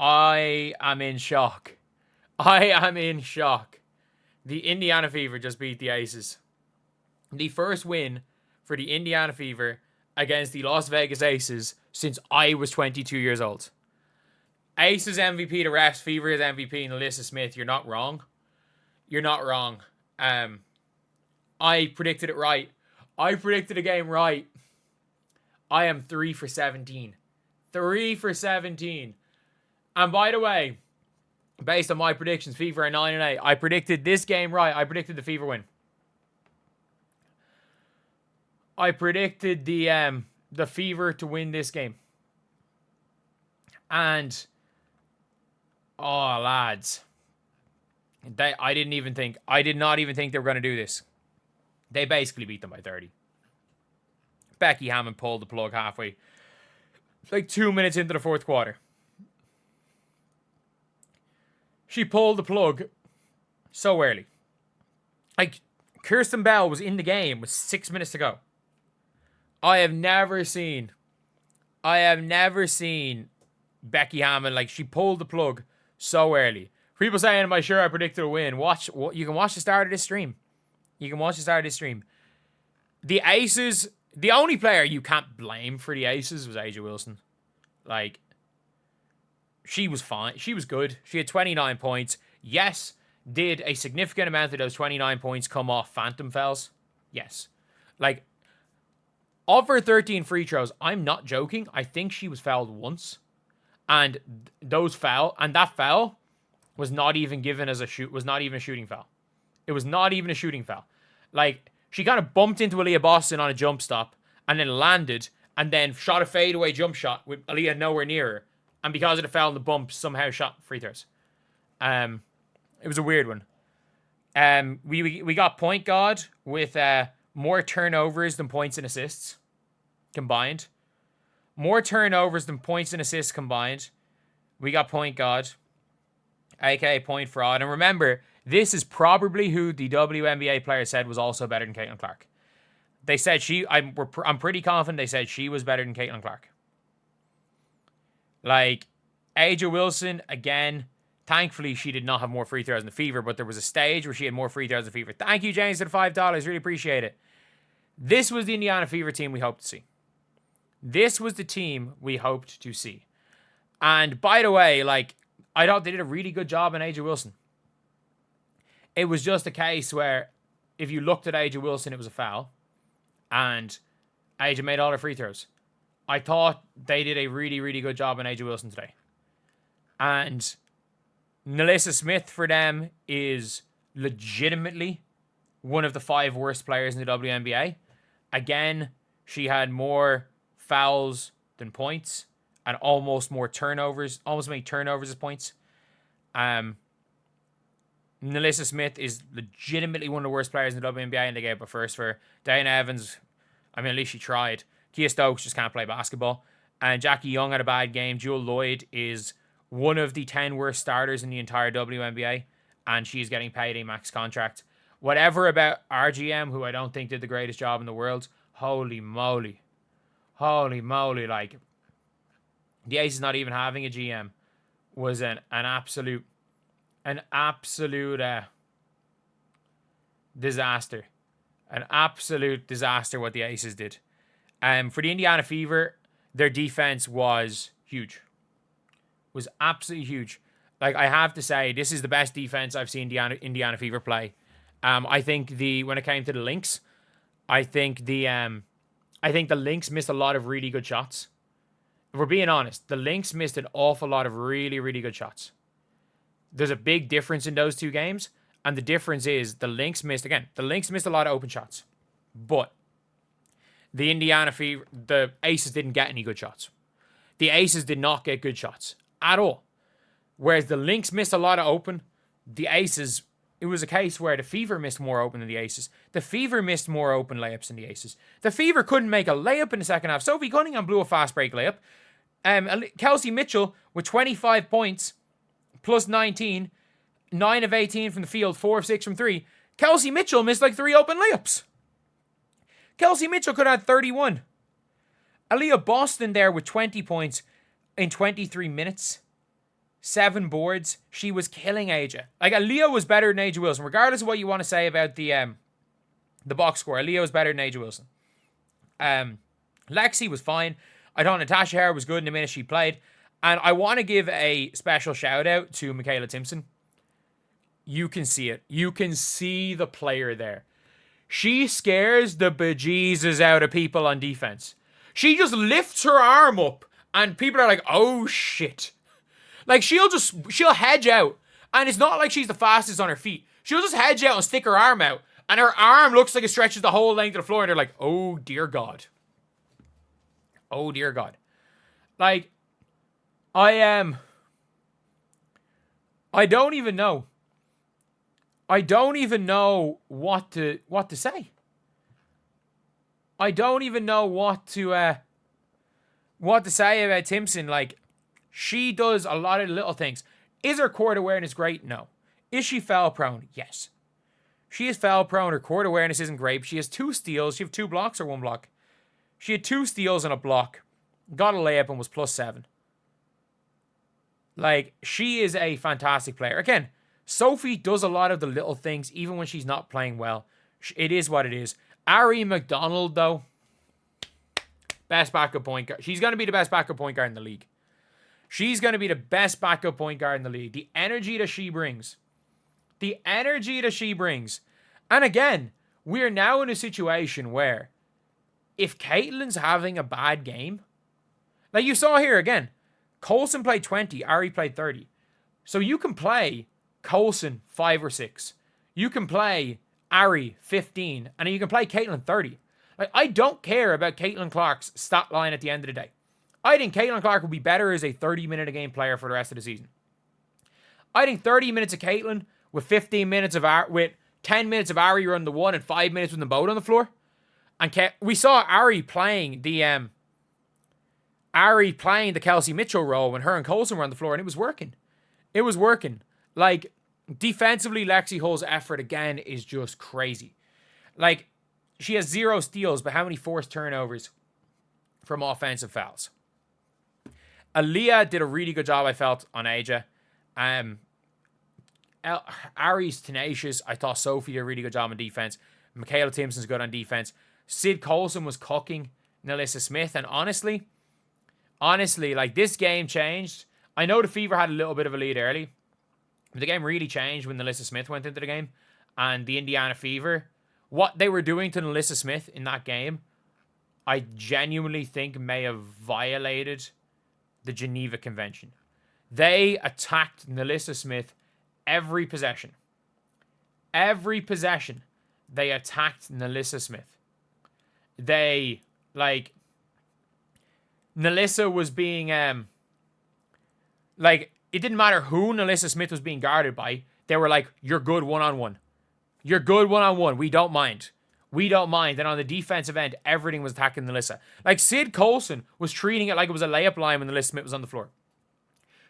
I am in shock. I am in shock. The Indiana Fever just beat the Aces. The first win for the Indiana Fever against the Las Vegas Aces since I was 22 years old. Aces MVP to refs, Fever is MVP, and Alyssa Smith. You're not wrong. You're not wrong. I predicted it right. I predicted the game right. I am 3 for 17. 3 for 17. And by the way, based on my predictions, Fever are 9-8. I predicted this game right. I predicted the Fever win. I predicted the Fever to win this game. And lads, I did not even think they were going to do this. They basically beat them by 30. Becky Hammon pulled the plug halfway, like 2 minutes into the fourth quarter. She pulled the plug so early. Like, Kirsten Bell was in the game with 6 minutes to go. I have never seen Becky Hammon, like, she pulled the plug so early. People saying, am I sure I predicted a win? You can watch the start of this stream. The Aces, the only player you can't blame for the Aces was Angel Wilson. Like, she was fine. She was good. She had 29 points. Yes, did a significant amount of those 29 points come off phantom fouls? Yes. Like, of her 13 free throws, I'm not joking. I think she was fouled once. And that foul was not even given as was not even a shooting foul. It was not even a shooting foul. Like, she kind of bumped into Aaliyah Boston on a jump stop and then landed and then shot a fadeaway jump shot with Aaliyah nowhere near her. And because of the foul and the bump, somehow shot free throws. It was a weird one. We got point guard with more turnovers than points and assists combined. More turnovers than points and assists combined. We got point guard, aka point fraud. And remember, this is probably who the WNBA player said was also better than Caitlin Clark. They said I'm pretty confident they said she was better than Caitlin Clark. Like, Angel Wilson, again, thankfully she did not have more free throws than the Fever, but there was a stage where she had more free throws than the Fever. Thank you, James, for the $5. Really appreciate it. This was the Indiana Fever team we hoped to see. This was the team we hoped to see. And by the way, like, I thought they did a really good job on Angel Wilson. It was just a case where if you looked at Angel Wilson, it was a foul. And Angel made all her free throws. I thought they did a really, really good job on Angel Wilson today. And Alyssa Smith for them is legitimately one of the 5 worst players in the WNBA. Again, she had more fouls than points and almost made turnovers as points. Alyssa Smith is legitimately one of the worst players in the WNBA, and they gave up a first for her. Dana Evans, I mean, at least she tried. Kia Stokes just can't play basketball. And Jackie Young had a bad game. Jewel Lloyd is one of the 10 worst starters in the entire WNBA, and she's getting paid a max contract. Whatever about RGM, who I don't think did the greatest job in the world, holy moly, like, the Aces not even having a GM was an absolute disaster. An absolute disaster what the Aces did. For the Indiana Fever, their defense was huge. Was absolutely huge. Like, I have to say, this is the best defense I've seen Indiana Fever play. I think when it came to the Lynx, I think the Lynx missed a lot of really good shots. If we're being honest, the Lynx missed an awful lot of really, really good shots. There's a big difference in those two games, and the difference is the Lynx missed a lot of open shots. But the Indiana Fever, the Aces didn't get any good shots. The Aces did not get good shots at all. Whereas the Lynx missed a lot of open, the Aces, it was a case where the Fever missed more open than the Aces. The Fever missed more open layups than the Aces. The Fever couldn't make a layup in the second half. Sophie Cunningham blew a fast break layup. Kelsey Mitchell with 25 points, plus 19, 9 of 18 from the field, 4 of 6 from 3. Kelsey Mitchell missed like 3 open layups. Kelsey Mitchell could have had 31. Aaliyah Boston there with 20 points in 23 minutes. 7 boards. She was killing A'ja. Like, Aaliyah was better than A'ja Wilson. Regardless of what you want to say about the box score, Aaliyah was better than A'ja Wilson. Lexi was fine. I thought Natasha Hare was good in the minute she played. And I want to give a special shout out to Michaela Timpson. You can see it. You can see the player there. She scares the bejesus out of people on defense. She just lifts her arm up and people are like, oh shit. Like, she'll hedge out. And it's not like she's the fastest on her feet. She'll just hedge out and stick her arm out. And her arm looks like it stretches the whole length of the floor. And they're like, oh dear God. Oh dear God. Like, I don't even know. I don't even know what to say. I don't even know what to say about Timpson. Like, she does a lot of little things. Is her court awareness great? No. Is she foul prone? Yes. She is foul prone. Her court awareness isn't great. She has 2 steals. She have 2 blocks or 1 block. She had 2 steals and a block. Got a layup and was +7. Like, she is a fantastic player. Again, Sophie does a lot of the little things, even when she's not playing well. It is what it is. Ari McDonald, though, best backup point guard. She's going to be the best backup point guard in the league. She's going to be the best backup point guard in the league. The energy that she brings. The energy that she brings. And again, we're now in a situation where if Caitlin's having a bad game, like you saw here again, Colson played 20, Ari played 30. So you can play Colson 5 or 6. You can play Ari 15, and then you can play Caitlin 30. Like, I don't care about Caitlin Clark's stat line at the end of the day. I think Caitlin Clark will be better as a 30-minute-a-game player for the rest of the season. I think 30 minutes of Caitlin with 15 minutes of with 10 minutes of Ari running the 1 and 5 minutes with them both on the floor. And we saw Ari playing the Kelsey Mitchell role when her and Colson were on the floor, and it was working. It was working. Like, defensively, Lexi Hull's effort again is just crazy. Like, she has 0 steals, but how many forced turnovers from offensive fouls? Aaliyah did a really good job, I felt, on A'ja. Ari's tenacious. I thought Sophie did a really good job on defense. Michaela Timpson's good on defense. Sid Colson was cooking Nalissa Smith. And honestly, like, this game changed. I know the Fever had a little bit of a lead early, but the game really changed when Nalissa Smith went into the game. And the Indiana Fever, what they were doing to Nalissa Smith in that game, I genuinely think may have violated the Geneva Convention. They attacked Nalissa Smith every possession. Every possession, they attacked Nalissa Smith. They, like, Nalissa was being, like, it didn't matter who Nalissa Smith was being guarded by. They were like, you're good one-on-one. You're good one-on-one. We don't mind. We don't mind. And on the defensive end, everything was attacking Nalissa. Like, Sid Colson was treating it like it was a layup line when Nalissa Smith was on the floor.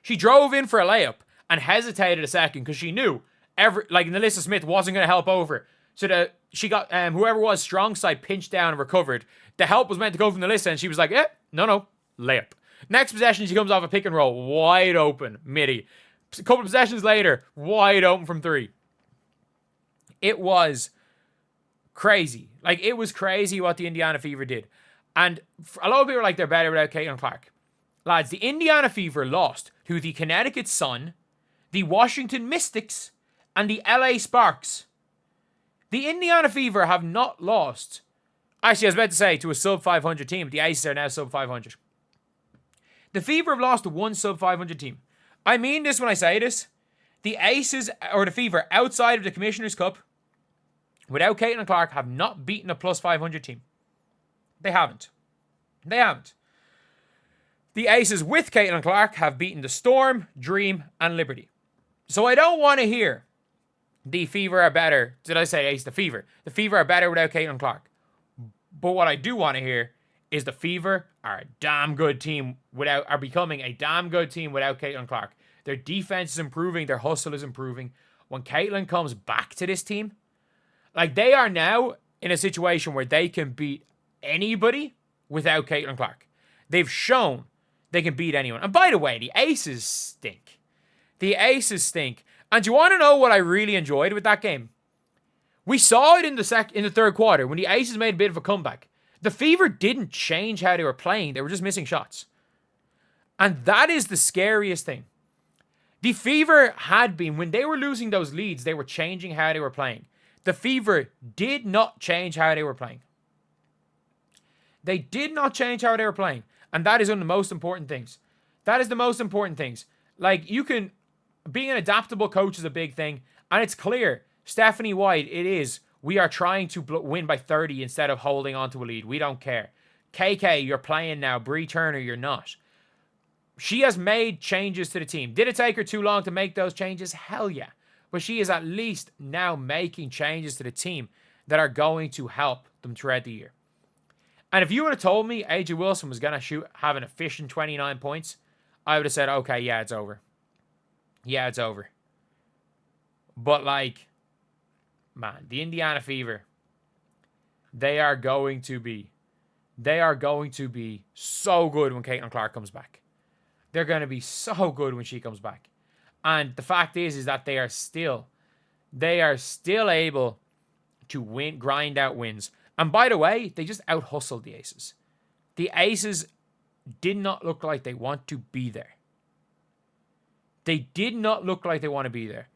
She drove in for a layup and hesitated a second because she knew Nalissa Smith wasn't going to help over. So she got whoever was strong side pinched down and recovered. The help was meant to go from Nalissa, and she was like, no, layup. Next possession, she comes off a pick and roll, wide open, midi. A couple of possessions later, wide open from 3. It was crazy. Like, it was crazy what the Indiana Fever did. And a lot of people are like, they're better without Caitlin Clark. Lads, the Indiana Fever lost to the Connecticut Sun, the Washington Mystics, and the LA Sparks. The Indiana Fever have not lost. Actually, I was about to say to a sub-500 team, but the Aces are now sub-500. The Fever have lost to one sub-500 team. I mean this when I say this. The Aces, or the Fever, outside of the Commissioner's Cup, without Caitlin Clark, have not beaten a +500 team. They haven't. They haven't. The Aces with Caitlin Clark have beaten the Storm, Dream, and Liberty. So I don't want to hear the Fever are better. Did I say Ace? The Fever. The Fever are better without Caitlin Clark. But what I do want to hear is the Fever are a damn good team are becoming a damn good team without Caitlin Clark. Their defense is improving. Their hustle is improving. When Caitlin comes back to this team, like, they are now in a situation where they can beat anybody without Caitlin Clark. They've shown they can beat anyone. And by the way, the Aces stink. The Aces stink. And do you want to know what I really enjoyed with that game? We saw it in the third quarter when the Aces made a bit of a comeback. The Fever didn't change how they were playing. They were just missing shots. And that is the scariest thing. The Fever had been, when they were losing those leads, they were changing how they were playing. The Fever did not change how they were playing. They did not change how they were playing. And that is one of the most important things. That is the most important things. Like, being an adaptable coach is a big thing. And it's clear, Stephanie White, it is, we are trying to win by 30 instead of holding on to a lead. We don't care. KK, you're playing now. Bree Turner, you're not. She has made changes to the team. Did it take her too long to make those changes? Hell yeah. But she is at least now making changes to the team that are going to help them throughout the year. And if you would have told me AJ Wilson was going to have an efficient 29 points, I would have said, okay, yeah, it's over. Yeah, it's over. But like, man, the Indiana Fever, they are going to be so good when Caitlin Clark comes back. They're going to be so good when she comes back. And the fact is that they are still able to grind out wins. And by the way, they just out-hustled the Aces. The Aces did not look like they want to be there. They did not look like they want to be there.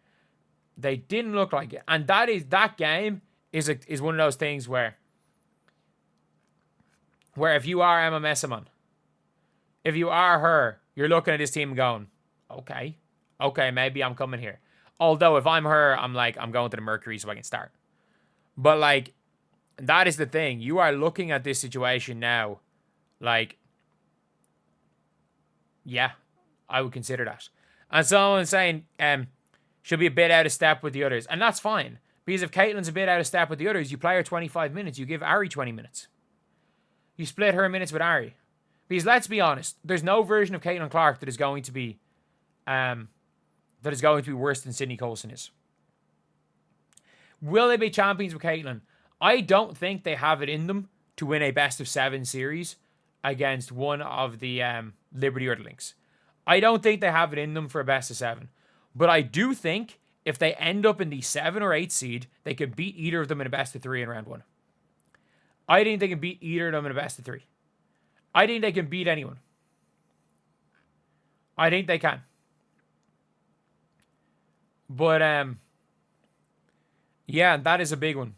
They didn't look like it. And that game is one of those things where if you are Emma Messaman, if you are her, you're looking at this team going, okay, maybe I'm coming here. Although if I'm her, I'm like, I'm going to the Mercury so I can start. But like, that is the thing. You are looking at this situation now, like, yeah, I would consider that. And someone's saying, she'll be a bit out of step with the others. And that's fine. Because if Caitlin's a bit out of step with the others, you play her 25 minutes. You give Ari 20 minutes. You split her minutes with Ari. Because let's be honest, there's no version of Caitlin Clark that is going to be worse than Sydney Colson is. Will they be champions with Caitlin? I don't think they have it in them to win a best-of-7 series against one of the Liberty or the Lynx. I don't think they have it in them for a best-of-7. But I do think if they end up in the 7 or 8 seed, they could beat either of them in a best-of-3 in round 1. I think they can beat either of them in a best-of-3. I think they can beat anyone. I think they can. But, yeah, that is a big one.